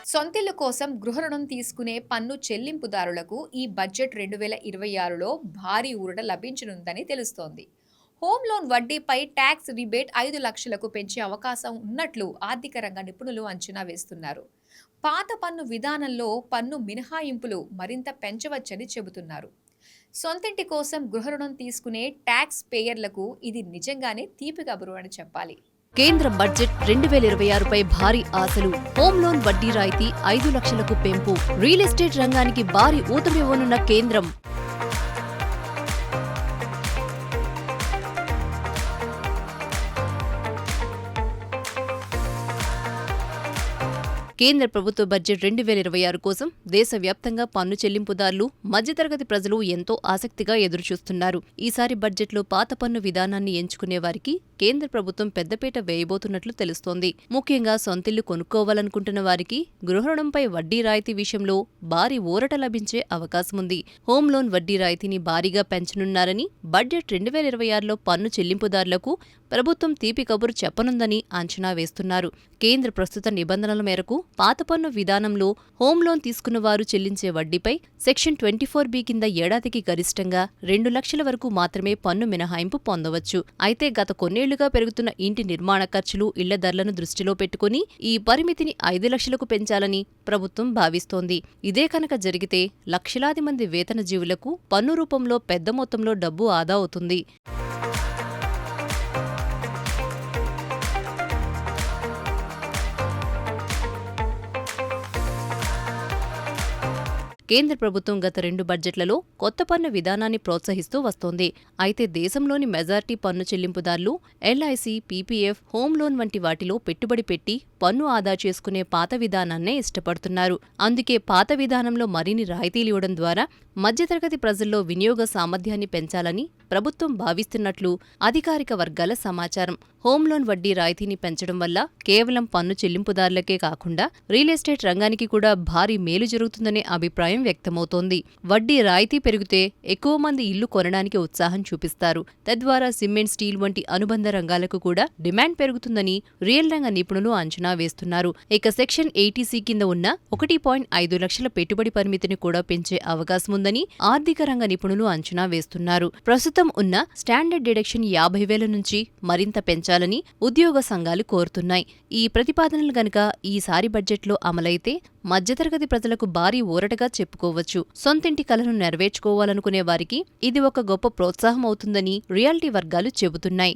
సొంతిల్లు కోసం గృహ రుణం తీసుకునే పన్ను చెల్లింపుదారులకు ఈ బడ్జెట్ 2026లో భారీ ఊరట లభించనుందని తెలుస్తోంది. హోమ్ లోన్ వడ్డీపై ట్యాక్స్ రిబేట్ 5 లక్షలకు పెంచే అవకాశం ఉన్నట్లు ఆర్థిక రంగ నిపుణులు అంచనా వేస్తున్నారు. పాత పన్ను విధానంలో పన్ను మినహాయింపులు మరింత పెంచవచ్చని చెబుతున్నారు. సొంతింటి కోసం గృహ రుణం తీసుకునే ట్యాక్స్ పేయర్లకు ఇది నిజంగానే తీపి కబురు అని చెప్పాలి. కేంద్ర బడ్జెట్ 2026పై భారీ ఆశలు. హోమ్ లోన్ వడ్డీ రాయితీ 5 లక్షలకు పెంపు. రియల్ ఎస్టేట్ రంగానికి భారీ ఊతమివ్వనున్న కేంద్రం. కేంద్ర ప్రభుత్వ బడ్జెట్ 2026 కోసం దేశవ్యాప్తంగా పన్ను చెల్లింపుదారులు, మధ్యతరగతి ప్రజలు ఎంతో ఆసక్తిగా ఎదురుచూస్తున్నారు. ఈసారి బడ్జెట్లో పాత పన్ను విధానాన్ని ఎంచుకునే వారికి కేంద్ర ప్రభుత్వం పెద్దపీట వేయబోతున్నట్లు తెలుస్తోంది. ముఖ్యంగా సొంతిల్లు కొనుక్కోవాలనుకుంటున్న వారికి గృహ రుణంపై వడ్డీ రాయితీ విషయంలో భారీ ఊరట లభించే అవకాశముంది. హోమ్ లోన్ వడ్డీ రాయితీని భారీగా పెంచనున్నారని, బడ్జెట్ 2026లో పన్ను చెల్లింపుదారులకు ప్రభుత్వం తీపి కబురు చెప్పనుందని అంచనా వేస్తున్నారు. కేంద్ర ప్రస్తుత నిబంధనల మేరకు పాత పన్ను విధానంలో హోమ్ లోన్ తీసుకున్నవారు చెల్లించే వడ్డీపై సెక్షన్ 24B కింద ఏడాదికి గరిష్టంగా 2 లక్షల వరకు మాత్రమే పన్ను మినహాయింపు పొందవచ్చు. అయితే గత కొన్నేళ్లుగా పెరుగుతున్న ఇంటి నిర్మాణ ఖర్చులు, ఇళ్ల ధరలను దృష్టిలో పెట్టుకుని ఈ పరిమితిని 5 లక్షలకు పెంచాలని ప్రభుత్వం భావిస్తోంది. ఇదే కనుక జరిగితే లక్షలాది మంది వేతన జీవులకు పన్ను రూపంలో పెద్ద మొత్తంలో డబ్బు ఆదా అవుతుంది. కేంద్ర ప్రభుత్వం గత 2 బడ్జెట్లలో కొత్త పన్ను విధానాన్ని ప్రోత్సహిస్తూ వస్తోంది. అయితే దేశంలోని మెజారిటీ పన్ను చెల్లింపుదారులు ఎల్ఐసి, పీపీఎఫ్, హోమ్ లోన్ వంటి వాటిలో పెట్టుబడి పెట్టి పన్ను ఆదా చేసుకునే పాత విధానాన్నే ఇష్టపడుతున్నారు. అందుకే పాత విధానంలో మరిన్ని రాయితీలివ్వడం ద్వారా మధ్యతరగతి ప్రజల్లో వినియోగ సామర్థ్యాన్ని పెంచాలని ప్రభుత్వం భావిస్తున్నట్లు అధికారిక వర్గాల సమాచారం. హోమ్ లోన్ వడ్డీ రాయితీని పెంచడం వల్ల కేవలం పన్ను చెల్లింపుదారులకే కాకుండా రియల్ ఎస్టేట్ రంగానికి కూడా భారీ మేలు జరుగుతుందనే అభిప్రాయం వ్యక్తమవుతోంది. వడ్డీ రాయితీ పెరిగితే ఎక్కువ మంది ఇల్లు కొనడానికి ఉత్సాహం చూపిస్తారు. తద్వారా సిమెంట్, స్టీల్ వంటి అనుబంధ రంగాలకు కూడా డిమాండ్ పెరుగుతుందని రియల్ రంగ నిపుణులు అంచనా వేస్తున్నారు. ఇక సెక్షన్ 80C కింద ఉన్న 1.5 లక్షల పెట్టుబడి పరిమితిని కూడా పెంచే అవకాశముందని ఆర్థిక రంగ నిపుణులు అంచనా వేస్తున్నారు. ప్రస్తుతం ఉన్న స్టాండర్డ్ డిడక్షన్ 50,000 నుంచి మరింత పెంచాలని ఉద్యోగ సంఘాలు కోరుతున్నాయి. ఈ ప్రతిపాదనలు గనక ఈసారి బడ్జెట్లో అమలైతే మధ్యతరగతి ప్రజలకు భారీ ఊరటగా చెప్పుకోవచ్చు. సొంతింటి కలను నెరవేర్చుకోవాలనుకునే వారికి ఇది ఒక గొప్ప ప్రోత్సాహం అవుతుందని రియాలిటీ వర్గాలు చెబుతున్నాయి.